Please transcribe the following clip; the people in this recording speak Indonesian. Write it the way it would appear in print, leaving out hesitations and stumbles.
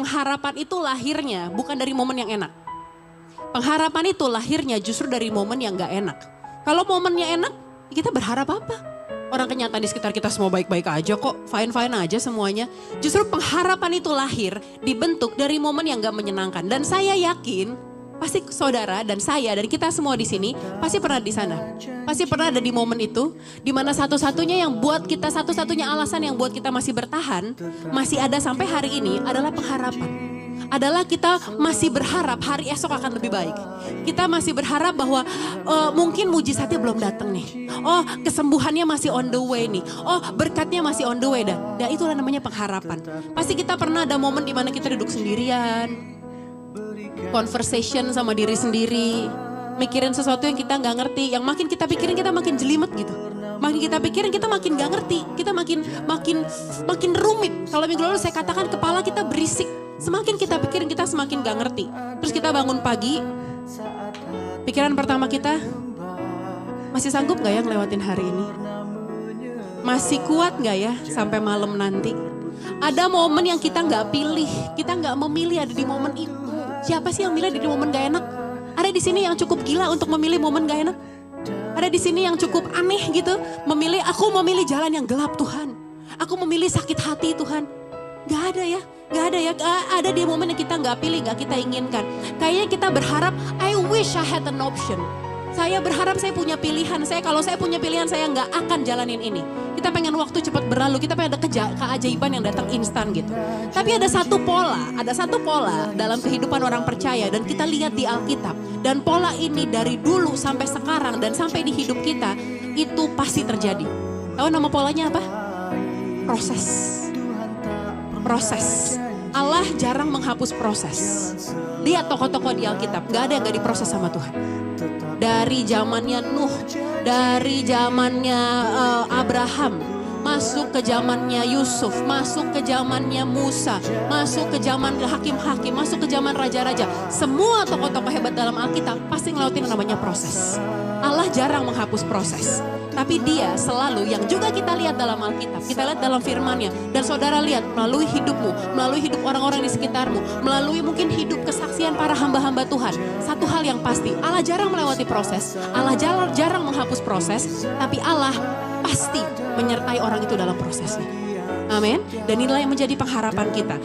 pengharapan itu lahirnya bukan dari momen yang enak. Pengharapan itu lahirnya justru dari momen yang gak enak. Kalau momennya enak, kita berharap apa? Orang kenyataan di sekitar kita semua baik-baik aja kok, fine-fine aja semuanya. Justru pengharapan itu lahir, dibentuk dari momen yang gak menyenangkan. Dan saya yakin, pasti saudara dan saya dan kita semua di sini pasti pernah di sana. Pasti pernah ada di momen itu, di mana satu-satunya yang buat kita, satu-satunya alasan yang buat kita masih bertahan, masih ada sampai hari ini adalah pengharapan. Adalah kita masih berharap hari esok akan lebih baik. Kita masih berharap bahwa mungkin mujizatnya belum datang nih. Oh, kesembuhannya masih on the way nih. Oh, berkatnya masih on the way. Dan itulah namanya pengharapan. Pasti kita pernah ada momen di mana kita duduk sendirian, conversation sama diri sendiri, mikirin sesuatu yang kita nggak ngerti, yang makin kita pikirin kita makin jelimet gitu. Makin kita pikirin kita makin nggak ngerti, kita makin rumit. Kalau minggu lalu saya katakan kepala kita berisik. Semakin kita pikirin kita semakin gak ngerti. Terus kita bangun pagi, pikiran pertama kita, masih sanggup gak ya ngelewatin hari ini? Masih kuat gak ya sampai malam nanti? Ada momen yang kita gak pilih, kita gak memilih ada di momen itu. Siapa sih yang milih ada di momen gak enak? Ada di sini yang cukup gila untuk memilih momen gak enak? Ada di sini yang cukup aneh gitu, aku memilih jalan yang gelap Tuhan. Aku memilih sakit hati Tuhan. Gak ada ya. Ada di momen yang kita gak pilih, gak kita inginkan. Kayaknya kita berharap, I wish I had an option. Saya berharap saya punya pilihan. Kalau saya punya pilihan, saya gak akan jalanin ini. Kita pengen waktu cepat berlalu, kita pengen ada keajaiban yang datang instan gitu. Tapi ada satu pola dalam kehidupan orang percaya dan kita lihat di Alkitab. Dan pola ini dari dulu sampai sekarang dan sampai di hidup kita, itu pasti terjadi. Tahu nama polanya apa? Proses. Allah jarang menghapus proses. Lihat tokoh-tokoh di Alkitab, gak ada yang gak diproses sama Tuhan. Dari zamannya Nuh, dari zamannya Abraham, masuk ke zamannya Yusuf, masuk ke zamannya Musa, masuk ke zaman hakim-hakim, masuk ke zaman raja-raja. Semua tokoh-tokoh hebat dalam Alkitab pasti ngelakuin namanya proses. Allah jarang menghapus proses. Tapi dia selalu yang juga kita lihat dalam Alkitab, kita lihat dalam firman-Nya. Dan saudara lihat melalui hidupmu, melalui hidup orang-orang di sekitarmu, melalui mungkin hidup kesaksian para hamba-hamba Tuhan. Satu hal yang pasti, Allah jarang melewati proses, Allah jarang menghapus proses, tapi Allah pasti menyertai orang itu dalam prosesnya. Amin. Dan inilah yang menjadi pengharapan kita.